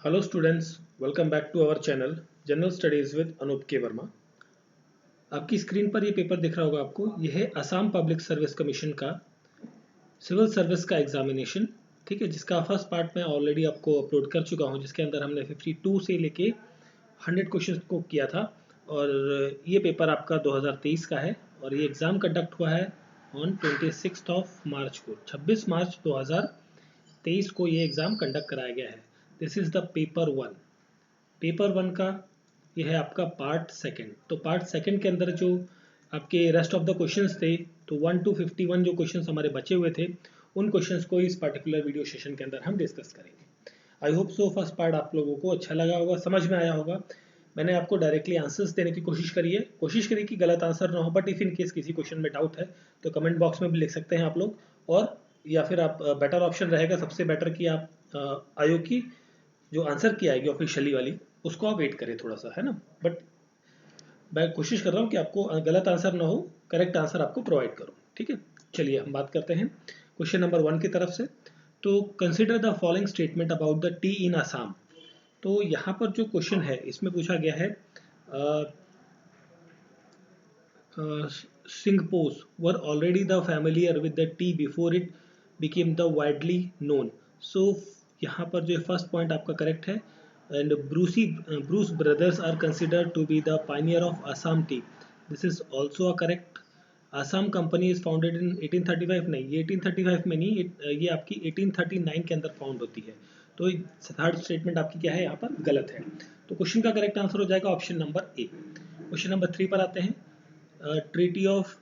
Hello students, welcome back to our channel general studies with Anoop K Verma. आपकी screen पर ये paper दिख रहा होगा आपको। यह है असम पब्लिक सर्विस कमीशन का सिविल सर्विस का एग्जामिनेशन, ठीक है, जिसका फर्स्ट पार्ट मैं ऑलरेडी आपको अपलोड कर चुका हूं, जिसके अंदर हमने 52 से लेके 100 क्वेश्चन को किया था। और ये पेपर आपका 2023 का है और ये एग्ज़ाम कंडक्ट हुआ है ऑन 26 मार्च को, 26 मार्च 2023 को ये एग्ज़ाम कंडक्ट कराया गया है। This is the paper 1। Paper 1 का यह है आपका पार्ट सेकंड। तो पार्ट सेकंड के अंदर जो आपके रेस्ट ऑफ द क्वेश्चंस थे, तो 1 to 51 जो क्वेश्चंस हमारे बचे हुए थे, उन क्वेश्चंस को इस पर्टिकुलर वीडियो सेशन के अंदर हम डिस्कस करेंगे। I hope so first part आप लोगों को अच्छा लगा होगा, समझ में आया होगा। मैंने आपको डायरेक्टली आंसर्स देने की कोशिश करी कि गलत आंसर ना हो, बट इफ इन केस किसी क्वेश्चन में डाउट है तो कमेंट बॉक्स में भी लिख सकते हैं आप लोग। और या फिर आप बेटर ऑप्शन रहेगा, सबसे बेटर कि आप आयोग की जो आंसर की आएगी ऑफिशियली वाली, उसको आप वेट करें थोड़ा सा, है ना। बट मैं कोशिश कर रहा हूँ कि आपको गलत आंसर ना हो, करेक्ट आंसर आपको प्रोवाइड करूँ, ठीक है। चलिए हम बात करते हैं क्वेश्चन नंबर 1 की तरफ से। तो consider the following statement about the tea in Assam. तो यहाँ पर जो क्वेश्चन है इसमें पूछा गया है Singapores were already the familiar with the tea before it became the widely known. So यहाँ पर जो फर्स्ट पॉइंट आपका करेक्ट है। And Bruce brothers are considered to be the pioneer of Assam tea. This is also a correct. Assam company is founded in 1835। नहीं, ये 1835 में नहीं, ये आपकी 1839 के अंदर फाउंड होती है। तो थर्ड स्टेटमेंट आपकी क्या है, यहाँ पर गलत है। तो क्वेश्चन का करेक्ट आंसर हो जाएगा option number A. Question number 3 पर आते हैं। Treaty of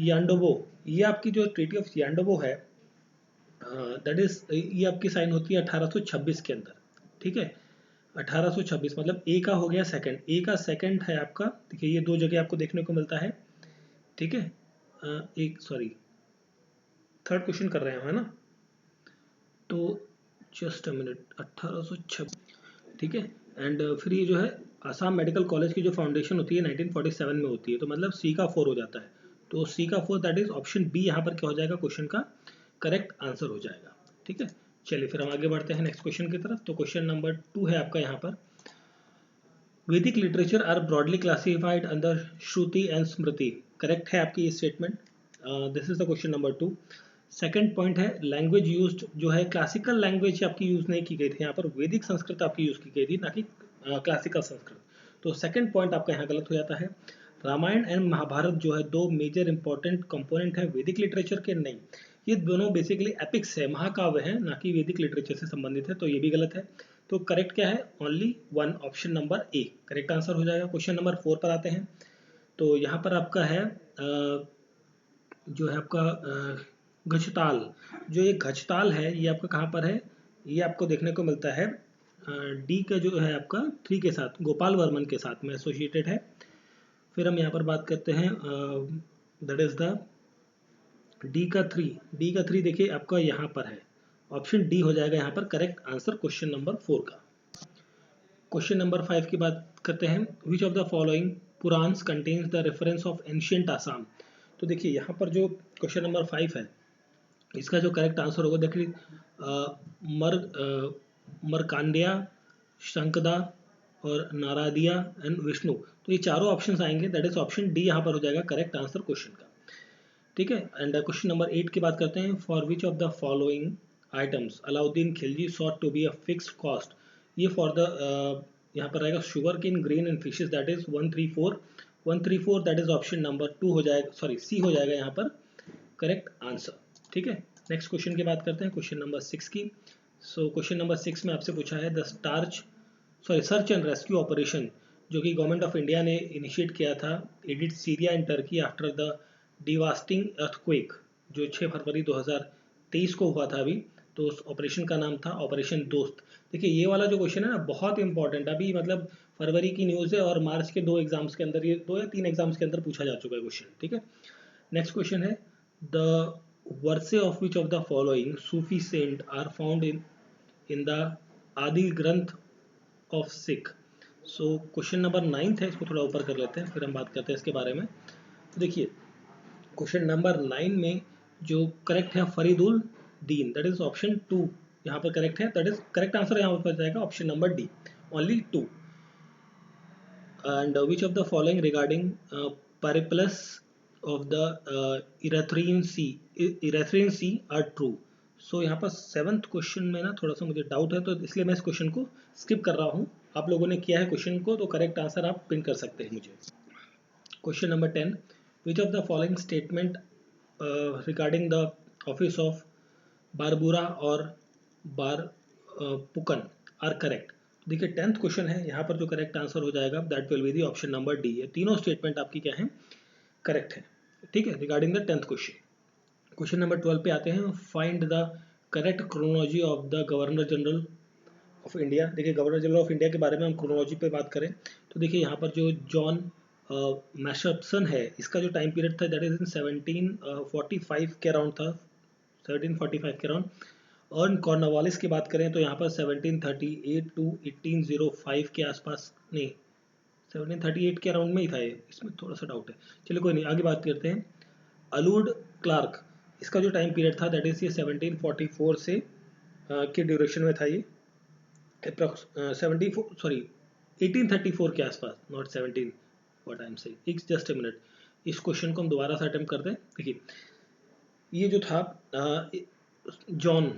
Yandabo. ये आपकी जो ट्रीटी ऑफ यांडोबो है, दैट इज, ये आपकी साइन होती है 1826 के अंदर, ठीक है। 1826 मतलब ए का हो गया सेकंड, ए का सेकंड है आपका। देखिए ये दो जगह आपको देखने को मिलता है, ठीक है। एक सॉरी थर्ड क्वेश्चन कर रहे हैं, है ना। तो जस्ट अ मिनट, 1826, ठीक है। एंड फिर ये जो है आसाम मेडिकल कॉलेज की जो फाउंडेशन होती है 1947 में होती है, तो मतलब सी का 4 हो जाता है। तो सी का 4 दैट इज ऑप्शन बी यहाँ पर क्या हो जाएगा, क्वेश्चन का करेक्ट आंसर हो जाएगा, ठीक है। चलिए फिर हम आगे बढ़ते हैं नेक्स्ट क्वेश्चन की तरफ। तो क्वेश्चन नंबर 2 है आपका यहाँ पर। Vedic literature are broadly classified under Shruti and Smriti. Correct है आपकी ये स्टेटमेंट। This is the question number 2। Second point है लैंग्वेज यूज्ड, जो है क्लासिकल लैंग्वेज आपकी यूज नहीं की गई थी यहाँ पर, वैदिक संस्कृत आपकी यूज की गई थी, ना कि क्लासिकल संस्कृत। तो सेकंड पॉइंट आपका यहाँ गलत हो जाता है। रामायण एंड महाभारत जो है दो मेजर इंपॉर्टेंट कंपोनेंट है वैदिक लिटरेचर के, नहीं, ये दोनों बेसिकली एपिक्स है, महाकाव्य है, ना कि वैदिक लिटरेचर से संबंधित है, तो ये भी गलत है। तो करेक्ट क्या है, only one, option number A correct answer हो जाएगा। क्वेश्चन नंबर 4 पर आते हैं। तो यहाँ पर आपका है जो है आपका गजताल। जो ये गजताल है ये आपका कहाँ पर है, ये आपको देखने को मिलता है डी का जो है आपका 3 के साथ, गोपाल वर्मन के साथ में एसोसिएटेड है। फिर हम यहाँ पर बात करते हैं दैट इज द डी का 3। डी का 3 देखिए आपका यहाँ पर है, ऑप्शन डी हो जाएगा यहाँ पर करेक्ट आंसर क्वेश्चन नंबर 4 का। क्वेश्चन नंबर 5 की बात करते हैं। Which of the following Puranas contains the reference of ancient Assam. तो देखिए यहाँ पर जो क्वेश्चन नंबर 5 है, इसका जो करेक्ट आंसर होगा, देखिए मरकांडिया, शंकदा और नारादिया एंड विष्णु, तो ये चारों ऑप्शंस आएंगे, दैट इज ऑप्शन डी यहाँ पर हो जाएगा करेक्ट आंसर क्वेश्चन का, ठीक है। एंड क्वेश्चन नंबर 8 की बात करते हैं। For which of the following items Alauddin Khilji sought to be a fixed cost. ये फॉर द यहाँ पर रहेगा sugar cane, grain and fishes, that is 134 that is option number 2 हो जाएगा, सॉरी सी हो जाएगा यहाँ पर करेक्ट आंसर, ठीक है। नेक्स्ट क्वेश्चन की बात करते हैं, क्वेश्चन नंबर 6 की। सो क्वेश्चन नंबर 6 में आपसे पूछा है the search and rescue operation जो कि गवर्नमेंट ऑफ इंडिया ने इनिशिएट किया था, edit Syria and Turkey after the devastating earthquake, जो 6 फरवरी 2023 को हुआ था अभी। तो उस ऑपरेशन का नाम था ऑपरेशन दोस्त। देखिए ये वाला जो क्वेश्चन है ना बहुत इंपॉर्टेंट, अभी मतलब फरवरी की न्यूज़ है और मार्च के 2 एग्जाम्स के अंदर, ये 2 या 3 एग्जाम्स के अंदर पूछा जा चुका है क्वेश्चन, ठीक है। नेक्स्ट क्वेश्चन है the verses of which of the following Sufi saint are found in the Adi Granth of Sikh. So question number 9 है, इसको थोड़ा ऊपर कर लेते हैं फिर हम बात करते हैं इसके बारे में। तो देखिए क्वेश्चन नंबर 9 में जो करेक्ट है फरीदुल दीन, दैट इज ऑप्शन 2 यहाँ पर करेक्ट है, दैट इज करेक्ट आंसर यहाँ पर जाएगा option number D, only 2। and which of the following regarding Periplus of the Erythraean Sea are true? So यहाँ पर 7th क्वेश्चन में ना थोड़ा सा मुझे डाउट है, तो इसलिए मैं इस क्वेश्चन को स्किप कर रहा हूँ। आप लोगों ने किया है क्वेश्चन को, तो करेक्ट आंसर आप पिन कर सकते हैं मुझे। Question number 10, which of the following statement regarding the office of बारबूरा और पुकन आर करेक्ट? देखिए 10th क्वेश्चन है, यहाँ पर जो करेक्ट आंसर हो जाएगा that will be the option number D. ये तीनों स्टेटमेंट आपकी क्या है, करेक्ट है, ठीक है, regarding the 10th question. Question number 12 पे आते हैं, find the correct chronology of the governor general of India. देखिए गवर्नर जनरल ऑफ इंडिया के बारे में हम क्रोनोलॉजी पे बात करें तो देखिए यहाँ पर जो जॉन मैशरसन है, इसका जो टाइम पीरियड था दैट इज इन 1745 के अराउंड था, 1745 के अराउंड। और कॉर्नवालिस की बात करें तो यहाँ पर 1738 टू 1805 के आसपास, नहीं 1738 के अराउंड में ही था ये, इसमें थोड़ा सा डाउट है, चलिए कोई नहीं, आगे बात करते हैं। अलूड क्लार्क, इसका जो टाइम पीरियड था दैट इज ये 1744 से के ड्यूरेशन में था ये, अप्रॉक्स 1834 के आसपास, not 17 what I am saying, just a minute. इस क्वेश्चन को हम दोबारा से अटेम्प्ट करते हैं। देखिए ये जो था जॉन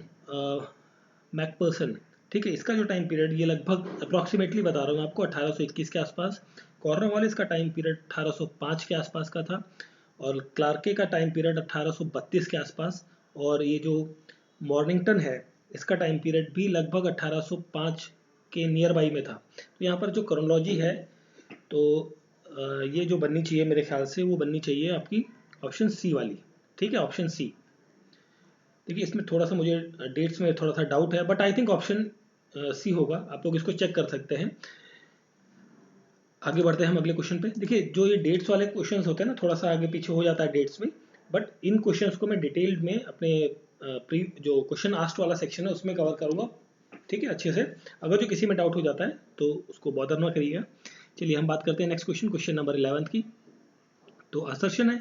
मैकपर्सन, ठीक है, इसका जो टाइम पीरियड ये लगभग अप्रॉक्सीमेटली बता रहा हूँ आपको 1821 के आसपास। कॉर्नवालिस का टाइम पीरियड 1805 के आसपास का था, और क्लार्के का टाइम पीरियड 1832 के आसपास, और ये जो मॉर्निंगटन है इसका टाइम पीरियड भी लगभग 1805 के नियर बाई में था। तो यहाँ पर जो क्रोनोलॉजी है तो ये जो बननी चाहिए मेरे ख्याल से, वो बननी चाहिए आपकी ऑप्शन सी वाली, ठीक है, ऑप्शन सी। देखिए इसमें थोड़ा सा मुझे डेट्स में थोड़ा सा डाउट है, but I think option C होगा, आप लोग इसको चेक कर सकते हैं। आगे बढ़ते हैं हम अगले क्वेश्चन पे। देखिए जो ये डेट्स वाले क्वेश्चंस होते हैं ना, थोड़ा सा आगे पीछे हो जाता है डेट्स में, बट इन क्वेश्चंस को मैं डिटेल्ड में अपने जो क्वेश्चन आस्ट वाला सेक्शन है उसमें कवर करूंगा, ठीक है, अच्छे से। अगर जो किसी में डाउट हो जाता है तो उसको बॉदर ना करिएगा। चलिए हम बात करते हैं नेक्स्ट क्वेश्चन, क्वेश्चन नंबर 11 की। तो असर्शन है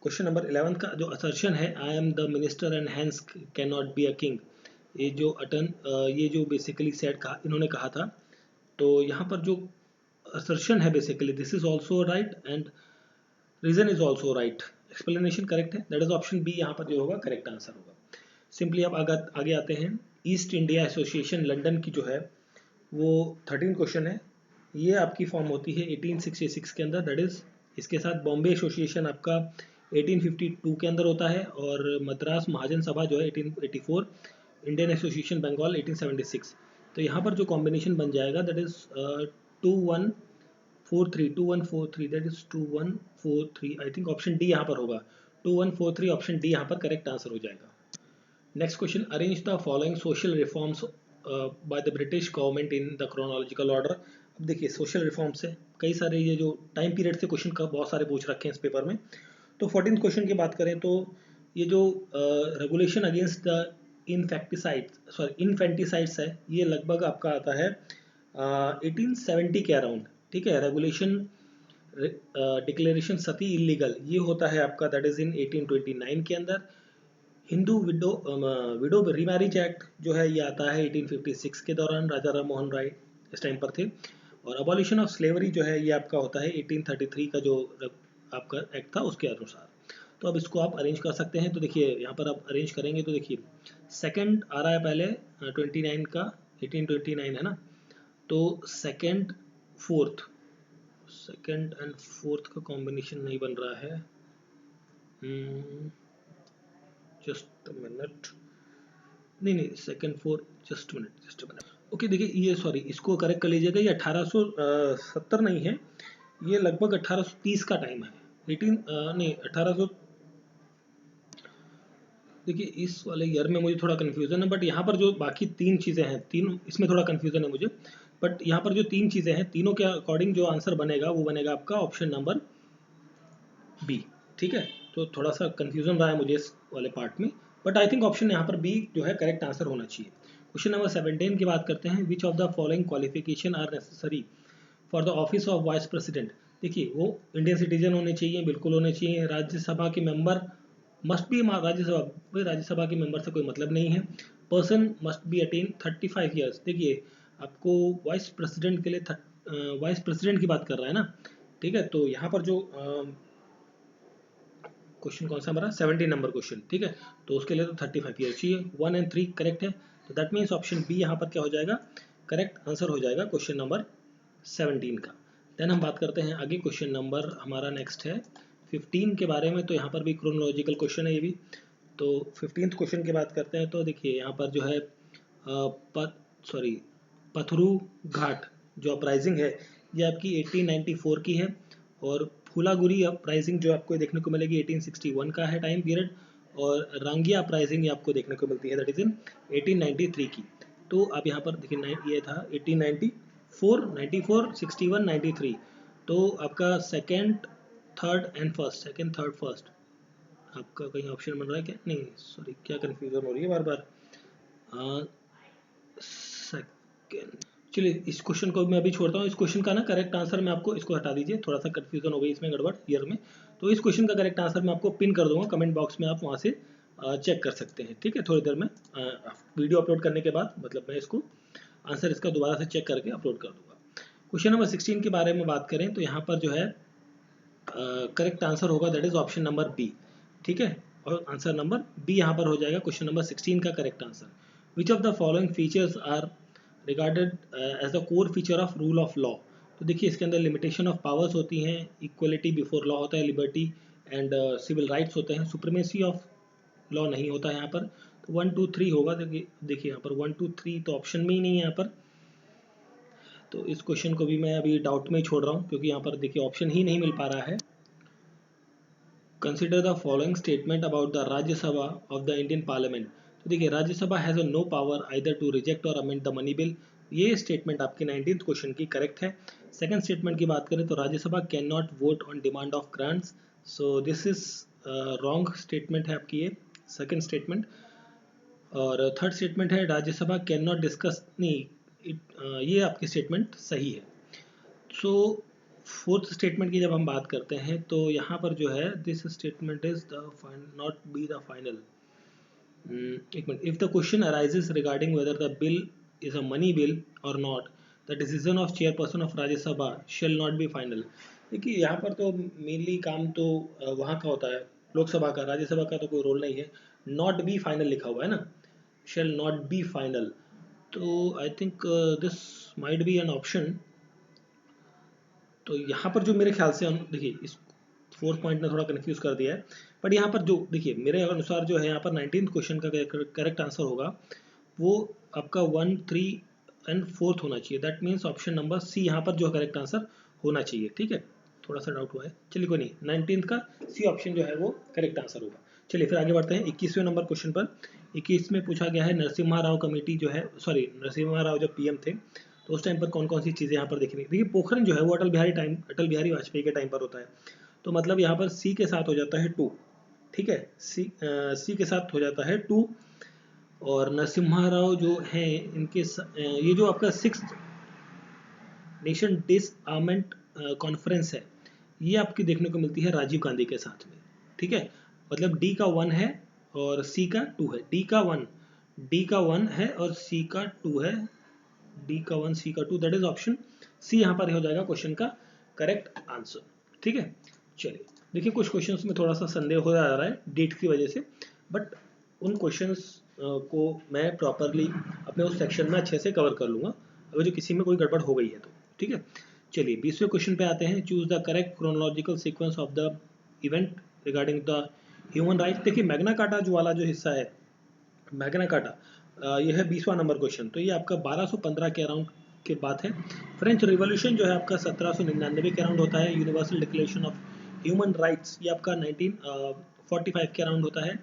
क्वेश्चन नंबर 11 का, जो असर्शन है, I am the minister and hence can not be a king, ये जो बेसिकली सेट कहा इन्होंने कहा था। तो यहाँ पर जो assertion है basically, this is also right and reason is also right, explanation correct है, दैट इज ऑप्शन बी यहाँ पर जो होगा करेक्ट आंसर होगा। सिंपली आप आगे आते हैं। ईस्ट इंडिया एसोसिएशन लंदन की जो है वो 13 क्वेश्चन है, ये आपकी फॉर्म होती है 1866 के अंदर, दैट इज, इसके साथ बॉम्बे एसोसिएशन आपका 1852 के अंदर होता है, और मद्रास महाजन सभा जो है 1884, इंडियन एसोसिएशन बंगाल 1876। तो यहाँ पर जो कॉम्बिनेशन बन जाएगा that is 2143 that is 2143, I think option D यहाँ पर होगा, 2143 ऑप्शन डी यहाँ पर करेक्ट आंसर हो जाएगा। Next question, arrange the following social reforms by the British government in the chronological order. अब देखिए सोशल रिफॉर्म्स से कई सारे, ये जो टाइम पीरियड से क्वेश्चन का बहुत सारे पूछ रखे हैं इस पेपर में। तो 14th क्वेश्चन की बात करें तो ये जो रेगुलेशन अगेंस्ट द इनफेंटिसाइड्स है, ये लगभग आपका आता है 1870 के अराउंड, ठीक है। रेगुलेशन डिक्लेरेशन सती इलीगल, ये होता है आपका दैट इज इन 1829 के अंदर। हिंदू विडो रीमैरिज एक्ट जो है ये आता है 1856 के दौरान, राजा राम मोहन राय इस टाइम पर थे। और अबॉलिशन ऑफ स्लेवरी जो है ये आपका होता है 1833 का जो आपका एक्ट था उसके अनुसार। तो अब इसको आप अरेंज कर सकते हैं। तो देखिए यहाँ पर आप अरेंज करेंगे तो देखिए सेकंड आ रहा है पहले 29 का, 1829 है ना, तो सेकंड एंड फोर्थ का कॉम्बिनेशन नहीं बन रहा है, जस्ट मिनट, नहीं second fourth, just minute. Okay देखिए ये सॉरी, इसको करेक्ट कर लीजिएगा, ये 1870 नहीं है, ये लगभग 1830 का टाइम है, 1800। देखिए इस वाले ईयर में मुझे थोड़ा कन्फ्यूजन है, बट यहाँ पर जो बाकी तीन चीज़ें हैं, तीन इसमें थोड़ा कन्फ्यूजन है मुझे, बट यहाँ पर जो तीन चीज़ें हैं तीनों के अकॉर्डिंग जो आंसर बनेगा वो बनेगा आपका ऑप्शन नंबर बी, ठीक है। तो थोड़ा सा कन्फ्यूजन रहा है मुझे इस वाले पार्ट में, बट आई थिंक ऑप्शन यहाँ पर बी जो है करेक्ट आंसर होना चाहिए। क्वेश्चन नंबर 17 की बात करते हैं, which of the following qualification are necessary for the office of vice president. देखिए वो इंडियन सिटीजन होने चाहिए, बिल्कुल होने चाहिए, राज्यसभा के मेंबर मस्ट बी राज्यसभा, भाई राज्यसभा के मेंबर से कोई मतलब नहीं है। Person must be attain 35 years, देखिए आपको वाइस प्रेसिडेंट के लिए वाइस प्रेसिडेंट की बात कर रहा है ना, ठीक है। तो यहाँ पर जो क्वेश्चन कौन सा हमारा 17 नंबर क्वेश्चन, ठीक है, तो उसके लिए तो 35 ईयर चाहिए। 1 और 3 करेक्ट है, तो दैट मीन्स ऑप्शन बी यहाँ पर क्या हो जाएगा, करेक्ट आंसर हो जाएगा क्वेश्चन नंबर 17 का। देन हम बात करते हैं आगे, क्वेश्चन नंबर हमारा नेक्स्ट है 15 के बारे में। तो यहाँ पर भी क्रोनोलॉजिकल क्वेश्चन है ये भी। तो 15th क्वेश्चन की बात करते हैं, तो देखिए यहाँ पर जो है पथरू घाट जो अपराइजिंग है ये आपकी 1894 की है, और फूलागुरी अपराइजिंग जो आपको देखने को मिलेगी 1861 का है टाइम पीरियड, और रांगिया अपराइजिंग ये आपको देखने को मिलती है दैट इज इन 1893 की। तो आप यहाँ पर देखिए ये था 1894, 94, 61, 93। तो आपका second third and first, second third first आपका कहीं ऑप्शन बन रहा है क्या, नहीं सॉरी क्या कन्फ्यूजन हो रही है बार बार। सेकेंड, चलिए इस क्वेश्चन को मैं अभी छोड़ता हूँ। इस क्वेश्चन का ना करेक्ट आंसर मैं आपको, इसको हटा दीजिए, थोड़ा सा कन्फ्यूजन हो गई इसमें गड़बड़ ईयर में। तो इस क्वेश्चन का करेक्ट आंसर मैं आपको पिन कर दूंगा कमेंट बॉक्स में, आप वहाँ से चेक कर सकते हैं, ठीक है। थोड़ी देर में वीडियो अपलोड करने के बाद, मतलब मैं इसको आंसर इसका दोबारा से चेक करके अपलोड कर दूंगा। क्वेश्चन नंबर 16 के बारे में बात करें तो यहाँ पर जो है करेक्ट आंसर होगा that is option number B, ठीक है। और आंसर नंबर बी यहाँ पर हो जाएगा क्वेश्चन नंबर 16 का correct answer. Which of the following features are regarded as the core feature of rule of law. तो देखिए इसके अंदर लिमिटेशन ऑफ पावर्स होती हैं, इक्वलिटी बिफोर लॉ होता है, लिबर्टी एंड सिविल राइट्स होते हैं, सुप्रीमेसी ऑफ लॉ नहीं होता है यहाँ पर। तो 1 2 3 होगा, देखिए यहाँ पर 1 2 3 तो ऑप्शन में ही नहीं है यहाँ पर। तो इस क्वेश्चन को भी मैं अभी डाउट में ही छोड़ रहा हूँ, क्योंकि यहाँ पर देखिए ऑप्शन ही नहीं मिल पा रहा है। Consider the following statement about the Rajya Sabha of the Indian parliament. तो देखिए Rajya Sabha has no power either to reject or amend the money bill, ये स्टेटमेंट आपके 19th क्वेश्चन की करेक्ट है। सेकंड स्टेटमेंट की बात करें तो Rajya Sabha can not vote on demand of grants, so this is wrong statement है आपकी ये सेकंड स्टेटमेंट। और थर्ड स्टेटमेंट है राज्यसभा कैन नॉट डिस्कस, नहीं ये आपकी स्टेटमेंट सही है। सो फोर्थ स्टेटमेंट की जब हम बात करते हैं तो यहाँ पर जो है this statement is the not be the final. एक minute, if the question arises regarding whether the bill is a money bill और not, the decision of chairperson of Rajya Sabha shall not be final. देखिए यहाँ पर तो mainly काम तो वहाँ का होता है लोकसभा का, राज्यसभा का तो कोई रोल नहीं है। नॉट बी फाइनल लिखा हुआ है ना, शेल नॉट बी फाइनल, तो I think this might be an option. तो यहाँ पर जो मेरे ख्याल से हम देखिए इस फोर्थ पॉइंट ने थोड़ा कंफ्यूज कर दिया है, बट यहाँ पर जो देखिए मेरे अनुसार जो है यहाँ पर 19th क्वेश्चन का करेक्ट आंसर होगा वो आपका 1 3 एंड 4 होना चाहिए, that means option number C यहाँ पर जो करेक्ट आंसर होना चाहिए, ठीक है। थोड़ा सा डाउट हुआ है, चलिए कोई नहीं, 19th का सी ऑप्शन जो है वो करेक्ट आंसर होगा। चलिए फिर आगे बढ़ते हैं 21वें नंबर क्वेश्चन पर। 21 में पूछा गया है नरसिम्हा राव कमेटी जो है, सॉरी नरसिम्हा राव जब पीएम थे तो उस टाइम पर कौन कौन सी चीज़ें यहाँ पर देखने, देखिए पोखरण जो है वो अटल बिहारी वाजपेयी के टाइम पर होता है, तो मतलब यहाँ पर सी के साथ हो जाता है 2, ठीक है, सी के साथ हो जाता है 2। और नरसिम्हा राव जो हैं इनके ये जो आपका 6th नेशन डिसआर्मेंट कॉन्फ्रेंस है ये आपकी देखने को मिलती है राजीव गांधी के साथ में, ठीक है। मतलब डी का 1 है और सी का 2 है, डी का 1 है और सी का 2 है, डी का 1 सी का 2, दैट इज ऑप्शन सी यहाँ पर हो जाएगा क्वेश्चन का करेक्ट आंसर, ठीक है। चलिए देखिए कुछ क्वेश्चंस में थोड़ा सा संदेह हो जा रहा है डेट की वजह से, बट उन क्वेश्चंस को मैं प्रॉपरली अपने उस सेक्शन में अच्छे से कवर कर लूँगा अगर जो किसी में कोई गड़बड़ हो गई है तो, ठीक है। चलिए 20वें क्वेश्चन पे आते हैं, choose the correct chronological sequence of the event regarding the human rights. देखिए मैग्ना कार्टा जो वाला जो हिस्सा है मैग्ना कार्टा, यह है 20वां नंबर क्वेश्चन, तो ये आपका 1215 के अराउंड के बात है। फ्रेंच रिवॉल्यूशन जो है आपका 1799 के अराउंड होता है। Universal declaration of human rights ये आपका 1945 के अराउंड होता है।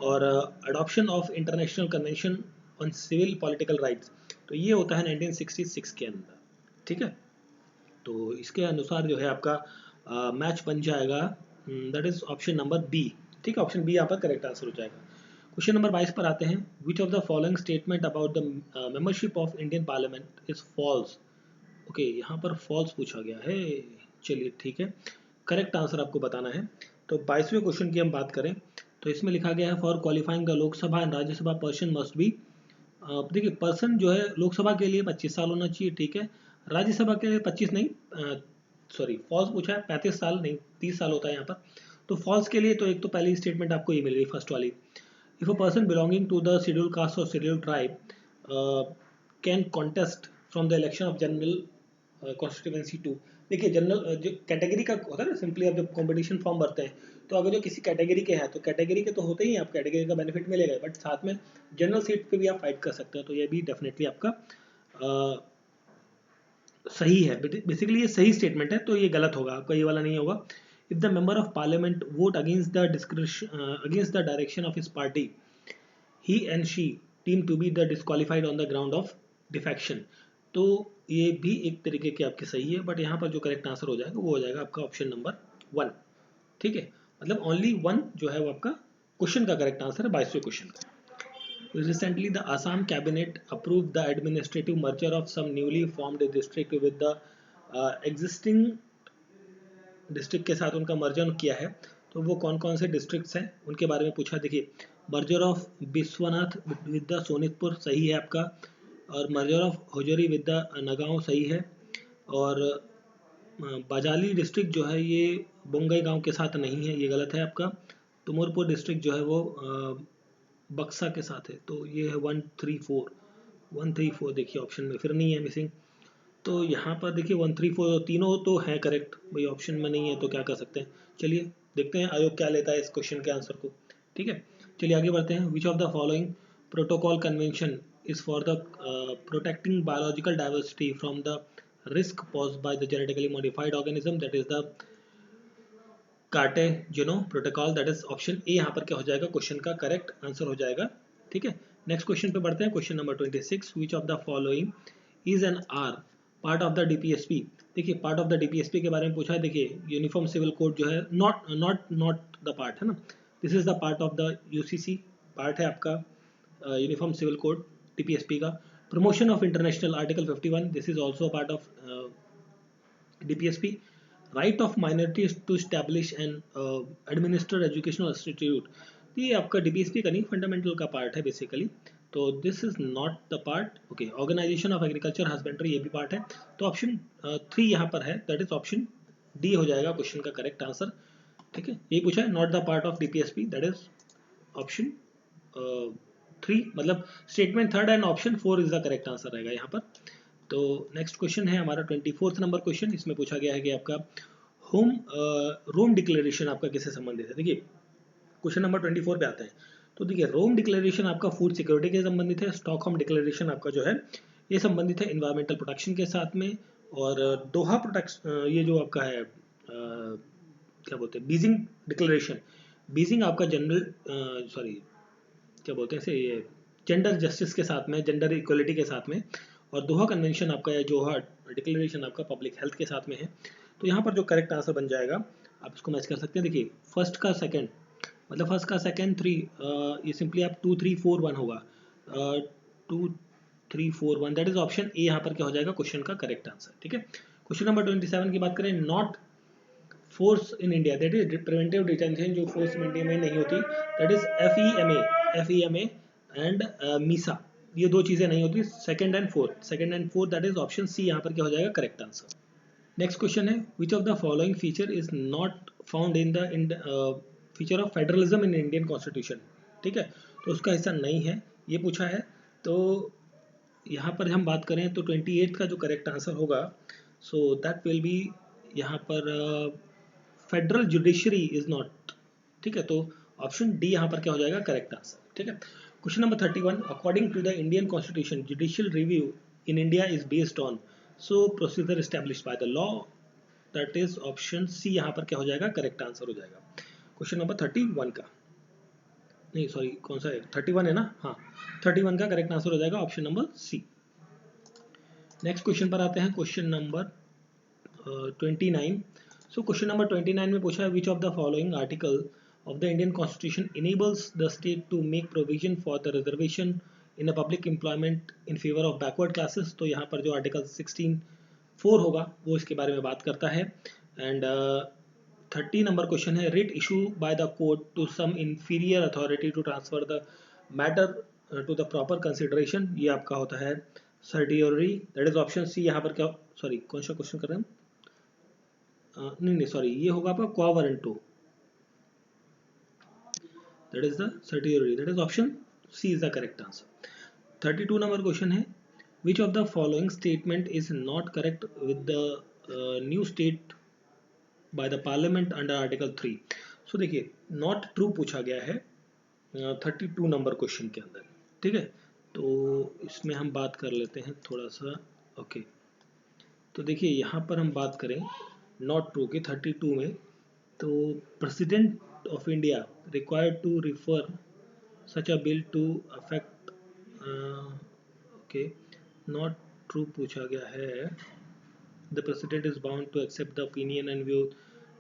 और adoption of international convention on civil political rights तो ये होता है 1966 के अंदर, ठीक है। तो इसके अनुसार जो है आपका मैच बन जाएगा, that is option number B, ठीक है, ऑप्शन बी यहाँ पर करेक्ट आंसर हो जाएगा। क्वेश्चन नंबर 22 पर आते हैं, which of the following statement about the membership of Indian parliament is false. Okay यहाँ पर फॉल्स पूछा गया है, चलिए ठीक है, करेक्ट आंसर आपको बताना है। तो 22वें क्वेश्चन की हम बात करें तो इसमें लिखा गया है for qualifying the Lok Sabha and Rajya Sabha person must be, देखिए पर्सन जो है लोकसभा के लिए 25 साल होना चाहिए, ठीक है, राज्यसभा के लिए 25 नहीं, सॉरी फॉल्स पूछा है, 35 साल नहीं 30 साल होता है यहाँ पर। तो फॉल्स के लिए तो एक तो पहली स्टेटमेंट आपको ये मिल गई फर्स्ट वाली, if a person belonging to the schedule caste और schedule tribe can contest from the election of general constituency too. देखिए जनरल जो कैटेगरी का होता है ना, सिंपली आप जब कंपटीशन फॉर्म भरते हैं तो अगर जो किसी कैटेगरी के हैं तो कैटेगरी के तो होते ही, आप कैटेगरी का बेनिफिट मिलेगा, बट साथ में जनरल सीट पे भी आप फाइट कर सकते हैं, तो ये भी डेफिनेटली आपका सही है। बेसिकली ये सही स्टेटमेंट है, तो ये गलत होगा, आपका ये वाला नहीं होगा। If the member of parliament vote against the direction of his party he and she deem to be the disqualified on the ground of defection। तो ये भी एक तरीके की आपकी सही है, बट यहाँ पर जो करेक्ट आंसर हो जाएगा वो हो जाएगा आपका ऑप्शन नंबर 1, ठीक है, मतलब ओनली 1 जो है वो आपका क्वेश्चन का करेक्ट आंसर है 22वें क्वेश्चन का। Recently the Assam cabinet approve the administrative merger of some newly formed district with the existing district के साथ उनका मर्जर किया है, तो वो कौन कौन से डिस्ट्रिक्ट्स हैं उनके बारे में पूछा। देखिए merger of Vishwanath with the Sonitpur सही है आपका, और merger of hosiery with the Nagaon सही है, और बाजाली डिस्ट्रिक्ट जो है ये बोंगई गांव के साथ नहीं है, ये गलत है आपका। तुमुरपुर डिस्ट्रिक्ट जो है वो बक्सा के साथ है, तो ये है 134 देखिए ऑप्शन में फिर नहीं है, मिसिंग। तो यहाँ पर देखिए 134 तीनों तो है करेक्ट, भाई ऑप्शन में नहीं है तो क्या कर सकते हैं। चलिए देखते हैं आयोग क्या लेता है इस क्वेश्चन के आंसर को, ठीक है। चलिए आगे बढ़ते हैं। Which of the following protocol convention is for the protecting biological diversity from the risk posed by the genetically modified organism, that is the Cartagena protocol, that is option A यहाँ पर क्या हो जाएगा, क्वेश्चन का correct answer हो जाएगा, ठीक है। नेक्स्ट क्वेश्चन पे बढ़ते हैं, question number 26। Which of the following is an R part of the DPSP. देखिए पार्ट ऑफ द डीपीएसपी के बारे में पूछा है। देखिए यूनिफॉर्म सिविल कोड जो है नॉट द पार्ट है ना, this is the part of the UCC, part है आपका यूनिफॉर्म सिविल कोड डीपीएसपी का। Promotion of international article 51, this is also part of DPSP. Right of minorities to establish and administer educational institute, ये आपका DPSP का नहीं, fundamental का part है basically, तो this is not the part. Okay, organization of agriculture husbandry, ये भी part है, तो ऑप्शन 3 यहाँ पर है, दैट इज ऑप्शन डी हो जाएगा क्वेश्चन का करेक्ट आंसर, ठीक है। ये पूछा है not the part of DPSP, that is option 3, मतलब statement 3rd and option 4 is the correct answer रहेगा यहाँ पर। तो नेक्स्ट क्वेश्चन है हमारा 24th नंबर क्वेश्चन। इसमें पूछा गया है कि आपका रोम डिक्लेरेशन आपका किससे संबंधित है। देखिए क्वेश्चन नंबर 24 पे आते हैं, तो देखिए रोम डिक्लेरेशन आपका फूड सिक्योरिटी के संबंधित है। स्टॉकहोम डिक्लेरेशन आपका जो है ये संबंधित है इन्वायरमेंटल प्रोटेक्शन के साथ में, और दोहा प्रोटेक्शन ये जो आपका है क्या बोलते हैं बीजिंग डिक्लेरेशन, बीजिंग आपका जनरल सॉरी क्या बोलते हैं ये जेंडर जस्टिस के साथ में, जेंडर इक्वलिटी के साथ में, और दोहा कन्वेंशन आपका या जोहा डिक्लेरेशन आपका पब्लिक हेल्थ के साथ में है। तो यहाँ पर जो करेक्ट आंसर बन जाएगा आप इसको मैच कर सकते हैं। देखिए फर्स्ट का सेकंड, मतलब फर्स्ट का सेकंड 3, ये सिंपली आप 2 3 4 1 होगा, 2 3 4 1, दैट इज ऑप्शन ए यहाँ पर क्या हो जाएगा क्वेश्चन का करेक्ट आंसर, ठीक है। क्वेश्चन नंबर 27 की बात करें, not force in India, that is preventive detention, जो फोर्स इंडिया में नहीं होती, that is FEMA and MISA, ये दो चीजें नहीं होती, second and fourth, that is option C यहाँ पर क्या हो जाएगा करेक्ट आंसर। नेक्स्ट क्वेश्चन है, which of the following feature is not found in the feature of federalism in Indian constitution, ठीक है, तो उसका हिस्सा नहीं है, ये पूछा है। तो यहाँ पर हम बात करें तो 28 का जो करेक्ट आंसर होगा, सो दैट विल बी यहाँ पर फेडरल जुडिशरी इज नॉट, ठीक है, तो ऑप्शन डी यहाँ पर क्या हो जाएगा करेक्ट आंसर, ठीक है। Question number 31, according to the Indian constitution judicial review in India is based on, so procedure established by the law, that is option C यहाँ पर क्या हो जाएगा करेक्ट आंसर हो जाएगा। क्वेश्चन नंबर 31 का नहीं सॉरी कौन सा है 31 है ना, हाँ 31 का करेक्ट आंसर हो जाएगा option number C. Next question पर आते हैं, question number 29। So question number 29 में पूछा है, which of the following article of the Indian Constitution enables the state to make provision for the reservation in a public employment in favor of backward classes। तो यहाँ पर जो article 16(4) होगा वो इसके बारे में बात करता है। एंड 30 नंबर क्वेश्चन है, writ issue by the court to some inferior authority to transfer the matter to the proper consideration, ये आपका होता है certiorari, that is option C. यहाँ पर क्या, सॉरी कौन सा क्वेश्चन कर रहे हैं नहीं सॉरी, ये होगा आपका quo warranto, that is the certiorari, that is option C is the correct answer. 32 number question है, which of the following statement is not correct with the new state by the parliament under article 3। So देखिए not true पूछा गया है 32 number question के अंदर, ठीक है। तो इसमें हम बात कर लेते हैं थोड़ा सा, ओके। तो देखिए यहाँ पर हम बात करें नॉट ट्रू के 32 में, तो president of India required to refer such a bill to affect, okay, not true पूछा गया है, the president is bound to accept the opinion and view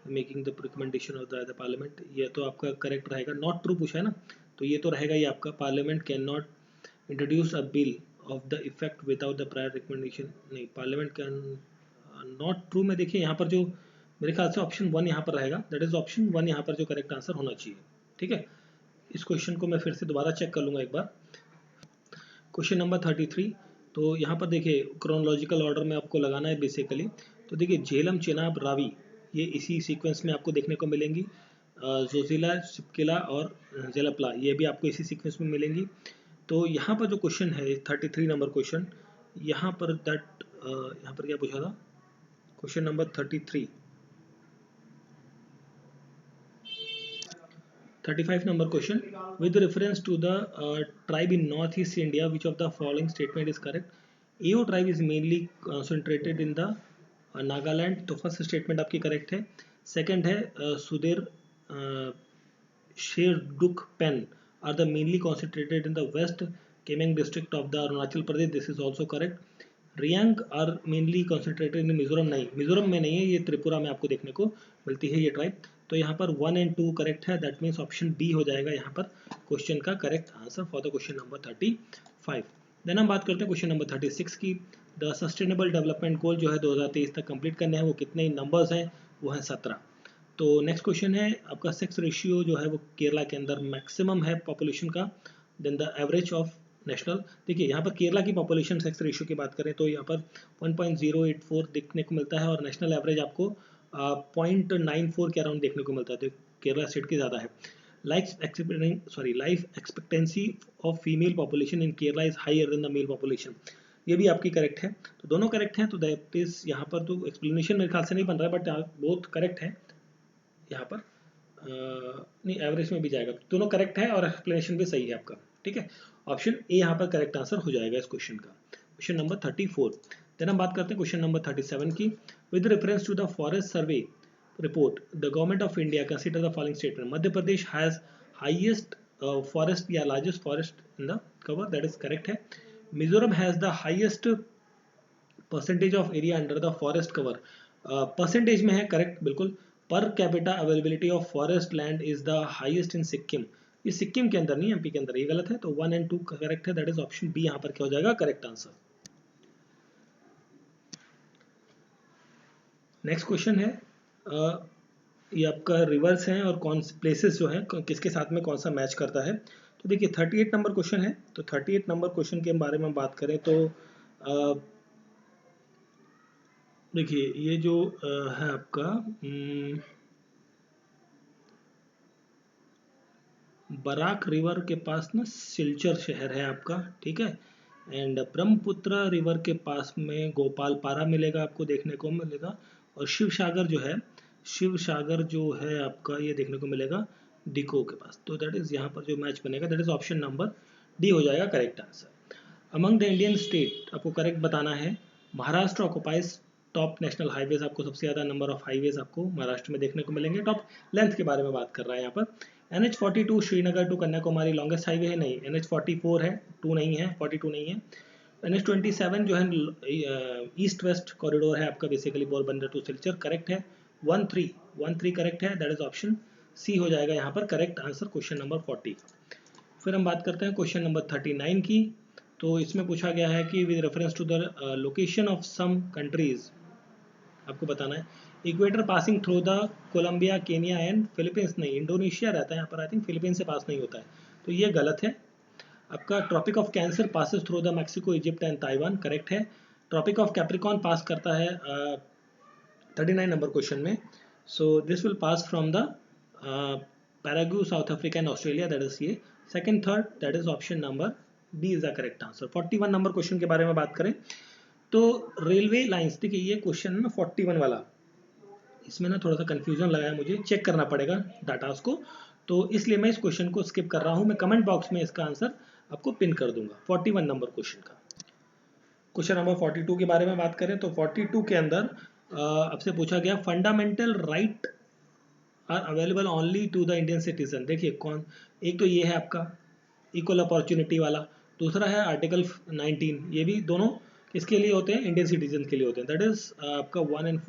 making the recommendation of the parliament, ये तो आपका correct रहेगा। Not true पूछा है ना, तो ये तो रहेगा ये आपका, parliament can not introduce a bill of the effect without the prior recommendation, नहीं पार्लियामेंट कैन, नॉट ट्रू में देखिए यहाँ पर जो मेरे ख्याल से ऑप्शन 1 यहाँ पर रहेगा, दैट इज ऑप्शन 1 यहाँ पर जो करेक्ट आंसर होना चाहिए, ठीक है। इस क्वेश्चन को मैं फिर से दोबारा चेक कर लूँगा एक बार। क्वेश्चन नंबर 33, तो यहाँ पर देखिए क्रोनोलॉजिकल ऑर्डर में आपको लगाना है बेसिकली। तो देखिए झेलम, चेनाब, रावी ये इसी सीक्वेंस में आपको देखने को मिलेंगी, जोजिला, सिपकिला और जेलाप्ला ये भी आपको इसी सीक्वेंस में मिलेंगी। तो यहाँ पर जो क्वेश्चन है 33 नंबर क्वेश्चन, यहाँ पर यहाँ पर क्या पूछा था, question number 33, 35 number question, with reference to the tribe in northeast India, which of the following statement is correct? AO tribe is mainly concentrated in the Nagaland, तो फर्स्ट स्टेटमेंट आपकी correct है। सेकंड है सुदेर Sherdukpen are the mainly concentrated in the West Kameng district of the Arunachal Pradesh, this is also correct. Riang are mainly concentrated in Mizoram, नहीं मिजोरम में नहीं है, ये त्रिपुरा में आपको देखने को मिलती है ये ट्राइब। तो यहाँ पर 1 एंड 2 करेक्ट है, दैट मीन्स ऑप्शन बी हो जाएगा यहाँ पर क्वेश्चन का correct answer for the question number 35। Then हम बात करते हैं क्वेश्चन नंबर 36 की। द सस्टेनेबल डेवलपमेंट गोल जो है 2023 तक कंप्लीट करने हैं, वो कितने नंबर्स हैं, वो हैं 17। तो नेक्स्ट क्वेश्चन है आपका, सेक्स रेशियो जो है वो केरला के अंदर मैक्सिमम है पॉपुलेशन का then the average of national. देखिए यहाँ पर केरला की पॉपुलेशन सेक्स रेशियो की बात करें तो यहाँ पर 1.084 देखने को मिलता है और नेशनल एवरेज आपको 0.94 के अराउंड देखने को मिलता है, तो केरला स्टेट की ज़्यादा है। Life expectancy of female population in Kerala is higher than the male population, ये भी आपकी करेक्ट है। तो दोनों करेक्ट हैं, तो दैट इज यहाँ पर तो एक्सप्लेनेशन मेरे ख्याल से नहीं बन रहा है, बट बोथ करेक्ट है यहाँ पर, नहीं एवरेज में भी जाएगा, दोनों करेक्ट है और एक्सप्लेनेशन भी सही है आपका, ठीक है। ऑप्शन ए यहाँ पर करेक्ट आंसर हो जाएगा इस क्वेश्चन का, क्वेश्चन नंबर 34। देन हम बात करते हैं क्वेश्चन नंबर 37 की। With reference to the forest survey report the government of India consider the following statement, Madhya Pradesh has highest forest या largest forest in the cover, that is correct है। Mizoram has the highest percentage of area under the forest cover, percentage में है correct बिल्कुल। Per capita availability of forest land is the highest in Sikkim, ये सिक्किम के अंदर नहीं MP के अंदर, ये गलत है। तो 1 एंड 2 करेक्ट है, दैट इज ऑप्शन बी यहाँ पर क्या हो जाएगा करेक्ट आंसर। नेक्स्ट क्वेश्चन है ये आपका रिवर्स है और कौन से प्लेसेस जो है किसके साथ में कौन सा मैच करता है। तो देखिए 38 नंबर क्वेश्चन है, तो 38 नंबर क्वेश्चन के बारे में बात करें तो देखिए ये जो है आपका बराक रिवर के पास ना सिलचर शहर है आपका, ठीक है। एंड ब्रह्मपुत्र रिवर के पास में गोपालपारा मिलेगा, आपको देखने को मिलेगा। और शिव सागर जो है, शिव सागर जो है आपका ये देखने को मिलेगा डिको के पास। तो दैट इज यहाँ पर जो मैच बनेगा that is option number D हो जाएगा correct answer. Among the Indian state आपको करेक्ट बताना है, Maharashtra occupies top national highways, आपको सबसे ज़्यादा नंबर ऑफ हाईवेज आपको महाराष्ट्र में देखने को मिलेंगे। टॉप लेंथ के बारे में बात कर रहा है यहाँ पर। NH42 Srinagar to Kanyakumari longest highway है, नहीं NH44 है, 2 नहीं है, 42 नहीं है। NH27 जो है ईस्ट वेस्ट कॉरिडोर है आपका, basically Porbandar to Silchar, correct है। 13 करेक्ट है, दैट इज ऑप्शन सी हो जाएगा यहाँ पर करेक्ट आंसर क्वेश्चन नंबर 40। फिर हम बात करते हैं क्वेश्चन नंबर 39 की। तो इसमें पूछा गया है कि with reference to the location of some countries, आपको बताना है equator passing through the Colombia, Kenya and Philippines, नहीं इंडोनेशिया रहता है यहाँ पर, आई थिंक फिलीपींस से पास नहीं होता है, तो ये गलत है आपका। Tropic of cancer passes through the Mexico, Egypt and Taiwan, correct है। ट्रॉपिक ऑफ कैप्रिकॉन पास करता है 39 नंबर क्वेश्चन में, so this will pass from the Paraguay, South Africa and Australia, that is ये second third, that is option number B is the correct answer. 41 number question के बारे में बात करें तो रेलवे लाइंस, देखिए ये क्वेश्चन है ना 41 वाला, इसमें ना थोड़ा सा कंफ्यूजन लगा है, मुझे चेक करना पड़ेगा डाटास को, तो इसलिए मैं इस क्वेश्चन को स्किप कर रहा हूं। मैं कमेंट बॉक्स में इसका आंसर आपको पिन कर दूंगा 41 नंबर क्वेश्चन का। क्वेश्चन नंबर 42 के बारे में बात करें तो 42 के अंदर आपसे पूछा गया fundamental right are available only to the Indian citizen. देखिए कौन, एक तो ये है आपका इक्वल अपॉर्चुनिटी वाला, दूसरा है आर्टिकल 19, ये भी दोनों किसके लिए होते हैं, इंडियन सिटीजन के लिए होते हैं, दैट इज आपका 1 and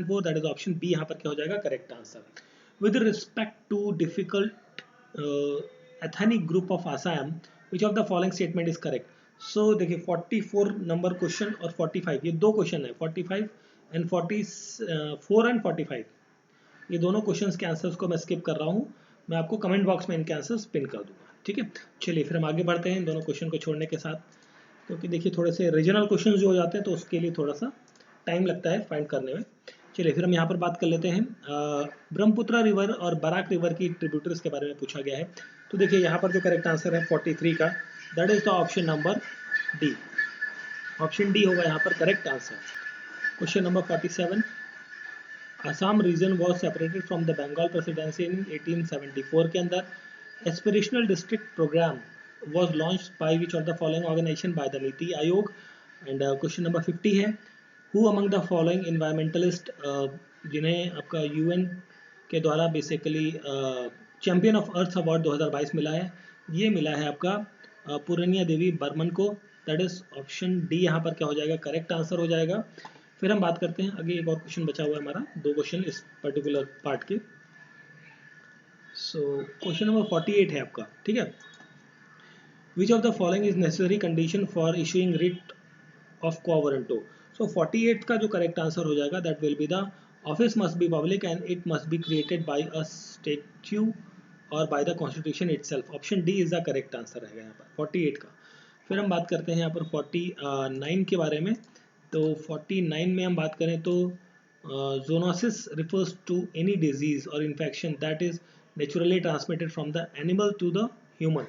4, that is option B यहाँ पर क्या हो जाएगा correct answer. With respect to difficult ethnic group of Assam, which of the following statement is correct. So देखिए 44 नंबर क्वेश्चन और 45, ये दो क्वेश्चन है, 45 एंड 44 एंड 45, ये दोनों क्वेश्चंस के आंसर्स को मैं स्किप कर रहा हूँ, मैं आपको कमेंट बॉक्स में इनके आंसर्स पिन कर दूंगा, ठीक है। चलिए फिर हम आगे बढ़ते हैं इन दोनों क्वेश्चन को छोड़ने के साथ, क्योंकि देखिए थोड़े से रीजनल क्वेश्चंस जो हो जाते हैं तो उसके लिए थोड़ा सा टाइम लगता है फाइंड करने में। चलिए फिर हम यहाँ पर बात कर लेते हैं ब्रह्मपुत्र रिवर और बराक रिवर की ट्रिब्यूटरीज के बारे में पूछा गया है। तो देखिए यहाँ पर जो करेक्ट आंसर है 43 का, that is the option number D, option D होगा यहाँ पर correct answer. Question number 47, Assam region was separated from the Bengal Presidency in 1874 के अंदर aspirational district programme was launched by which of the following organization, by the NITI Aayog. And question number 50 है, who among the following environmentalist जिन्हें आपका UN के द्वारा basically champion of earth award 2022 मिला है, ये मिला है आपका पूर्णिया देवी बर्मन को, दैट इज ऑप्शन डी यहाँ पर क्या हो जाएगा करेक्ट आंसर हो जाएगा। फिर हम बात करते हैं, आगे एक और क्वेश्चन बचा हुआ है हमारा, दो क्वेश्चन इस पर्टिकुलर पार्ट के। सो क्वेश्चन नंबर 48 है आपका, ठीक है। Which of the following is necessary condition for issuing writ of quo warranto. So 48 का जो करेक्ट आंसर हो जाएगा that will be the office must be public and it must be created by a statute और by the constitution itself, option D is the correct answer रहेगा यहाँ पर 48 का। फिर हम बात करते हैं यहाँ पर 49 के बारे में, तो 49 में हम बात करें तो zoonosis refers to any disease और infection that is naturally transmitted from the animal to the human,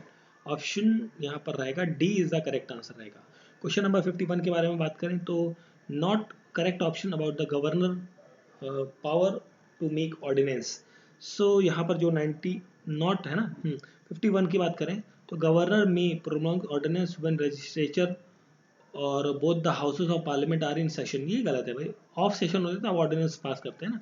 option यहाँ पर रहेगा D is the correct answer रहेगा। क्वेश्चन नंबर 51 के बारे में बात करें तो not correct option about the governor power to make ordinance. So यहाँ पर जो 90 नॉट है ना, 51 की बात करें तो गवर्नर में प्रोनॉन्स ऑर्डिनेंस व्हेन लेजिस्लेचर और both the houses of parliament are in session, ये गलत है भाई, ऑफ सेशन होते हैं तो ऑर्डिनेंस पास करते हैं ना,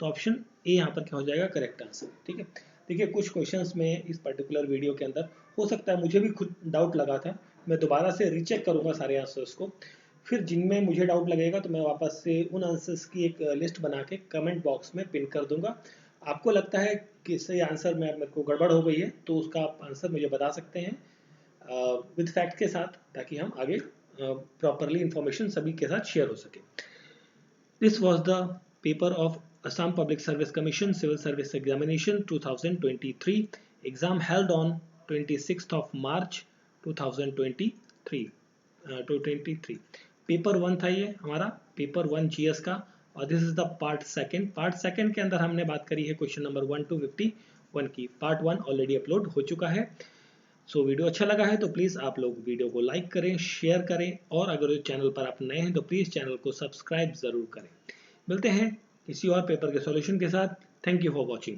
तो ऑप्शन ए यहाँ पर क्या हो जाएगा करेक्ट आंसर, ठीक है। देखिए कुछ क्वेश्चंस में इस पर्टिकुलर वीडियो के अंदर हो सकता है मुझे भी खुद डाउट लगा था, मैं दोबारा से रीचेक करूंगा सारे आंसर्स को, फिर जिनमें मुझे डाउट लगेगा तो मैं वापस से उन आंसर्स की एक लिस्ट बना के कमेंट बॉक्स में पिन कर दूंगा। आपको लगता है कि सही आंसर में मेरे को गड़बड़ हो गई है तो उसका आप आंसर मुझे बता सकते हैं विद फैक्ट के साथ, ताकि हम आगे प्रॉपरली इंफॉर्मेशन सभी के साथ शेयर हो सके। This was the paper of Assam Public Service Commission Civil Service Examination 2023, exam held on 26th of March 2023। Paper 1 था ये हमारा, पेपर 1 जीएस का, और this is the part second. Part second के अंदर हमने बात करी है क्वेश्चन नंबर 1 to 51 की। पार्ट 1 ऑलरेडी अपलोड हो चुका है। सो वीडियो अच्छा लगा है तो प्लीज़ आप लोग वीडियो को लाइक करें, शेयर करें, और अगर चैनल पर आप नए हैं तो प्लीज़ चैनल को सब्सक्राइब ज़रूर करें। मिलते हैं किसी और पेपर के सॉल्यूशन के साथ। Thank you for watching.